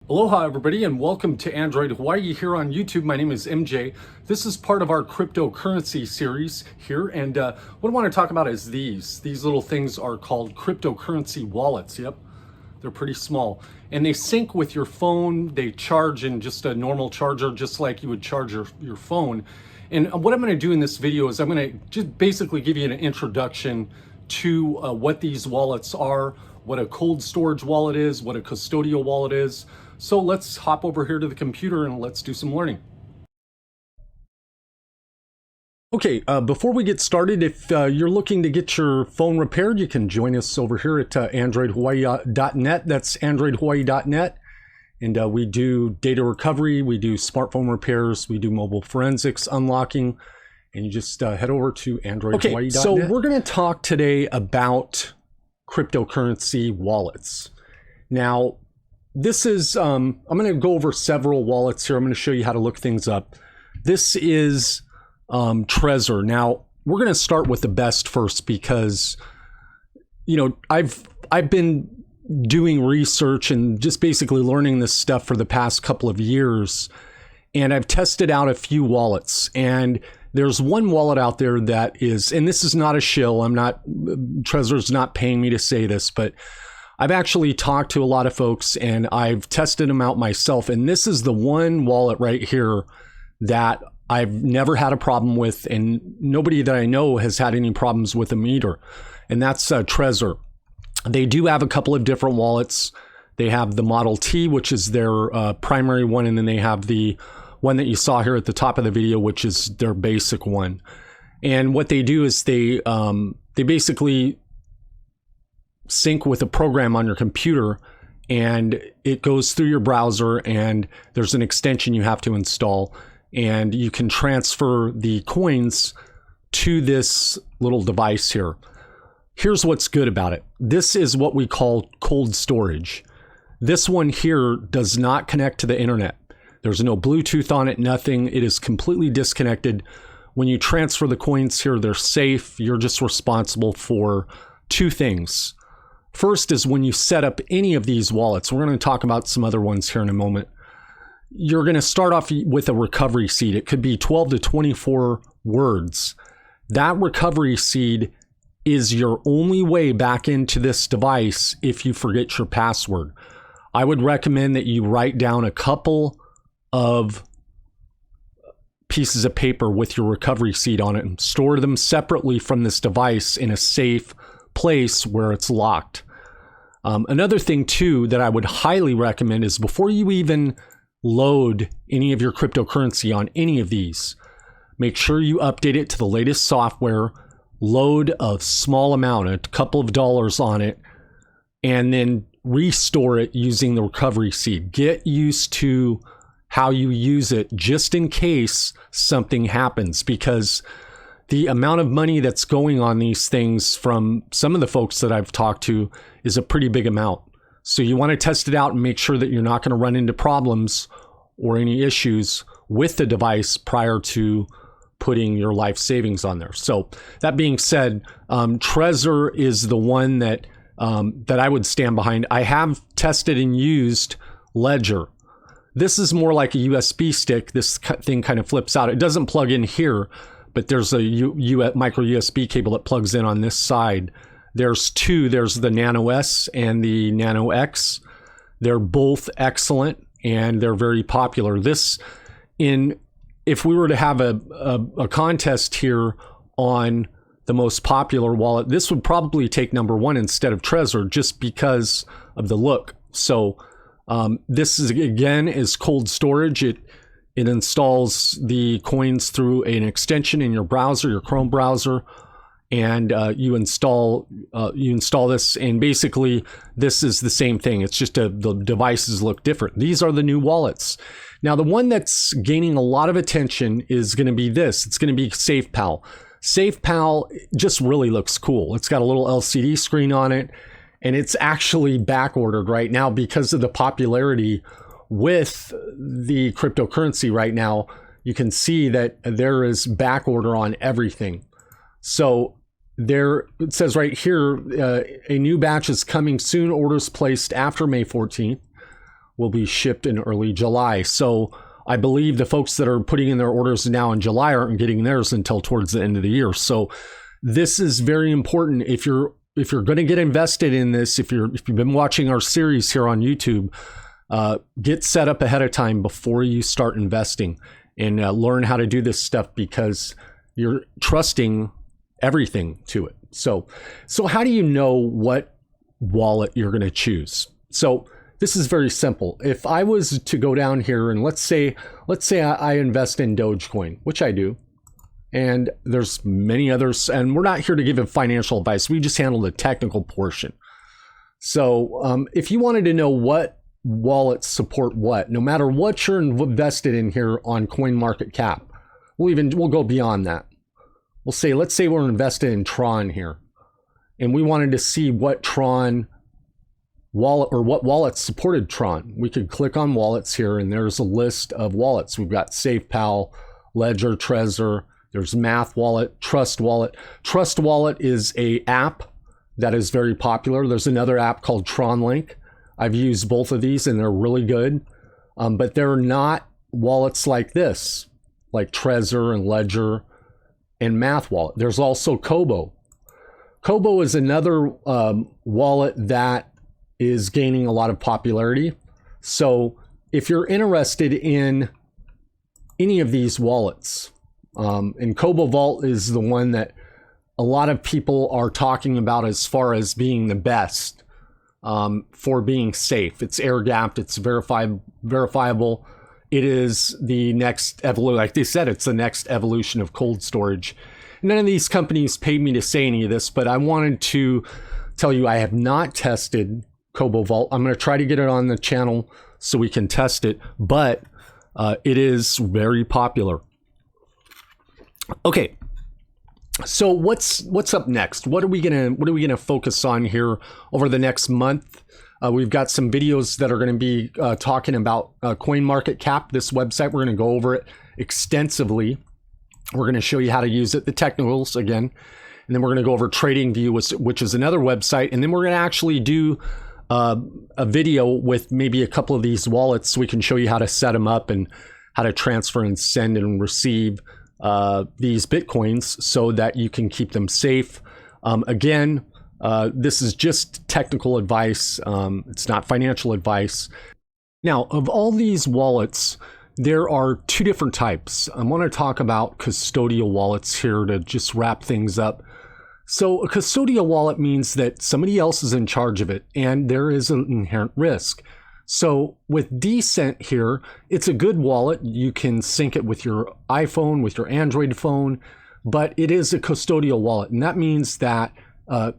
Aloha everybody and welcome to Android Hawaii here on YouTube. My name is MJ. This is part of our cryptocurrency series here, and what I want to talk about is these little things are called cryptocurrency wallets. Yep, they're pretty small and they sync with your phone. They charge in just a normal charger, just like you would charge your phone. And what I'm going to do in this video is I'm going to just basically give you an introduction to what these wallets are, what a cold storage wallet is, what a custodial wallet is. So let's hop over here to the computer and let's do some learning. Okay, before we get started, if you're looking to get your phone repaired, you can join us over here at androidhawaii.net. That's androidhawaii.net. And we do data recovery, we do smartphone repairs, we do mobile forensics, unlocking, and you just head over to androidhawaii.net. Okay, so we're going to talk today about cryptocurrency wallets. Now, this is, I'm going to go over several wallets here. I'm going to show you how to look things up. This is Trezor. Now, we're going to start with the best first because, you know, I've been doing research and just basically learning this stuff for the past couple of years. And I've tested out a few wallets, and there's one wallet out there that is, and this is not a shill. Trezor's not paying me to say this, but I've actually talked to a lot of folks and I've tested them out myself. And this is the one wallet right here that I've never had a problem with, and nobody that I know has had any problems with them either. And that's Trezor. They do have a couple of different wallets. They have the Model T, which is their primary one. And then they have the one that you saw here at the top of the video, which is their basic one. And what they do is they basically sync with a program on your computer, and it goes through your browser, and there's an extension you have to install, and you can transfer the coins to this little device here. Here's what's good about it. This is what we call cold storage. This one here does not connect to the internet. There's no Bluetooth on it, nothing. It is completely disconnected. When you transfer the coins here, they're safe. You're just responsible for two things. First is when you set up any of these wallets, we're going to talk about some other ones here in a moment. You're going to start off with a recovery seed. It could be 12 to 24 words. That recovery seed is your only way back into this device if you forget your password. I would recommend that you write down a couple of pieces of paper with your recovery seed on it and store them separately from this device in a safe place where it's locked. Another thing too that I would highly recommend is before you even load any of your cryptocurrency on any of these, make sure you update it to the latest software, load a small amount, a couple of dollars on it, and then restore it using the recovery seed. Get used to how you use it just in case something happens, because the amount of money that's going on these things from some of the folks that I've talked to is a pretty big amount. So you want to test it out and make sure that you're not going to run into problems or any issues with the device prior to putting your life savings on there. So that being said, Trezor is the one that I would stand behind. I have tested and used Ledger. This is more like a USB stick. This thing kind of flips out. It doesn't plug in here, but there's a micro USB cable that plugs in on this side. There's two. There's the Nano S and the Nano X. They're both excellent and they're very popular. If we were to have a contest here on the most popular wallet, this would probably take number one instead of Trezor just because of the look. So this is, again, is cold storage. It installs the coins through an extension in your browser, your Chrome browser, and you install this, and basically this is the same thing. It's just the devices look different. These are the new wallets. Now, the one that's gaining a lot of attention is going to be this. It's going to be SafePal. SafePal just really looks cool. It's got a little LCD screen on it, and it's actually back ordered right now because of the popularity with the cryptocurrency right now. You can see that there is back order on everything. So there, it says right here, a new batch is coming soon. Orders placed after May 14th will be shipped in early July. So I believe the folks that are putting in their orders now in July aren't getting theirs until towards the end of the year. So this is very important. If you're going to get invested in this, if you've been watching our series here on YouTube, get set up ahead of time before you start investing, and learn how to do this stuff, because you're trusting everything to it. So how do you know what wallet you're going to choose? So this is very simple. If I was to go down here and let's say I invest in Dogecoin, which I do, and there's many others, and we're not here to give financial advice. We just handle the technical portion. So if you wanted to know what wallets support what, no matter what you're invested in here on CoinMarketCap, we'll go beyond that. We'll say, let's say we're invested in Tron here, and we wanted to see what Tron wallet or what wallets supported Tron. We could click on wallets here, and there's a list of wallets. We've got SafePal, Ledger, Trezor, there's Math Wallet, Trust Wallet. Trust Wallet is a app that is very popular. There's another app called Tron Link. I've used both of these and they're really good, but they're not wallets like this, like Trezor and Ledger and Math Wallet. There's also Kobo. Kobo is another wallet that is gaining a lot of popularity. So if you're interested in any of these wallets, and Kobo Vault is the one that a lot of people are talking about as far as being the best for being safe. It's air gapped, it's verifiable. It is the next evolution. Like they said, it's the next evolution of cold storage. None of these companies paid me to say any of this, but I wanted to tell you I have not tested Kobo Vault. I'm going to try to get it on the channel so we can test it, but it is very popular. Okay, so what's up next? What are we gonna focus on here over the next month? We've got some videos that are going to be talking about CoinMarketCap, this website. We're going to go over it extensively. We're going to show you how to use it, the technicals again, and then we're going to go over TradingView, which is another website, and then we're going to actually do a video with maybe a couple of these wallets so we can show you how to set them up and how to transfer and send and receive these Bitcoins so that you can keep them safe. Again, this is just technical advice. It's not financial advice. Now, of all these wallets, there are two different types. I want to talk about custodial wallets here to just wrap things up. So a custodial wallet means that somebody else is in charge of it, and there is an inherent risk. So with Decent here, it's a good wallet. You can sync it with your iPhone, with your Android phone, but it is a custodial wallet. And that means that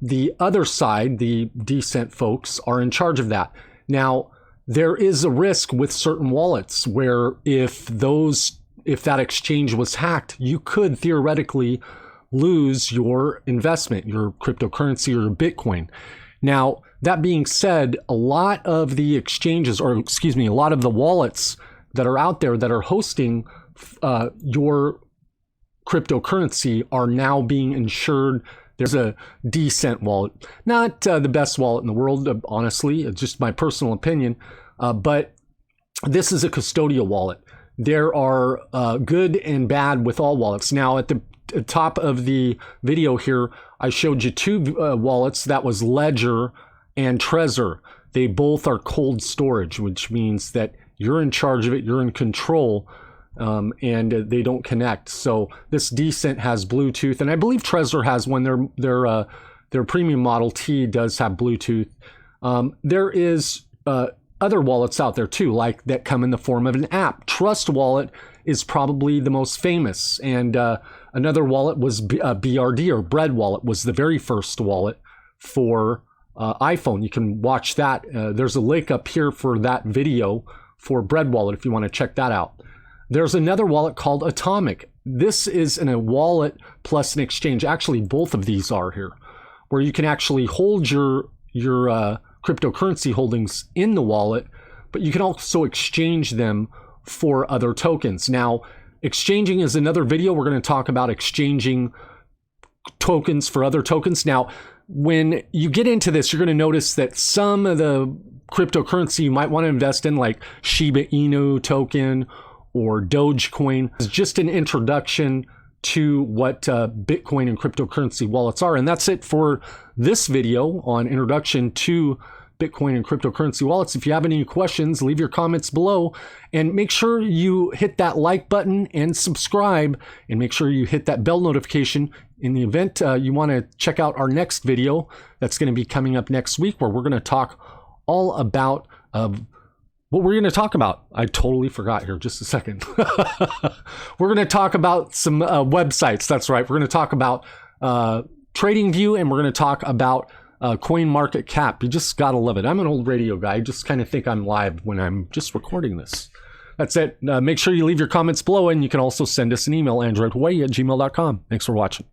the other side, the Decent folks, are in charge of that. Now, there is a risk with certain wallets where if that exchange was hacked, you could theoretically lose your investment, your cryptocurrency or Bitcoin. Now, that being said, a lot of the exchanges, or excuse me, a lot of the wallets that are out there that are hosting your cryptocurrency are now being insured. There's a Decent wallet, not the best wallet in the world, honestly, it's just my personal opinion, but this is a custodial wallet. There are good and bad with all wallets. Now, at the top of the video here, I showed you two wallets. That was Ledger and Trezor. They both are cold storage, which means that you're in charge of it, you're in control, and they don't connect. So this Decent has Bluetooth, and I believe Trezor has one. Their premium Model T does have Bluetooth. There is other wallets out there too, like that come in the form of an app. Trust Wallet is probably the most famous, and another wallet was BRD, or Bread Wallet was the very first wallet for iPhone. You can watch that. There's a link up here for that video for Bread Wallet if you want to check that out. There's another wallet called Atomic. This is a wallet plus an exchange. Actually, both of these are here, where you can actually hold your cryptocurrency holdings in the wallet, but you can also exchange them for other tokens. Now, exchanging is another video. We're going to talk about exchanging tokens for other tokens. Now, when you get into this, you're going to notice that some of the cryptocurrency you might want to invest in, like Shiba Inu token or Dogecoin. It's just an introduction to what Bitcoin and cryptocurrency wallets are. And that's it for this video on introduction to Bitcoin and cryptocurrency wallets. If you have any questions, leave your comments below, and make sure you hit that like button and subscribe, and make sure you hit that bell notification in the event you want to check out our next video that's going to be coming up next week, where we're going to talk all about what we're going to talk about. I totally forgot here, just a second. We're going to talk about some websites. That's right. We're going to talk about TradingView, and we're going to talk about CoinMarketCap. You just gotta love it. I'm an old radio guy. I just kind of think I'm live when I'm just recording this. That's it. Make sure you leave your comments below, and you can also send us an email, androidhawaii@gmail.com. Thanks for watching.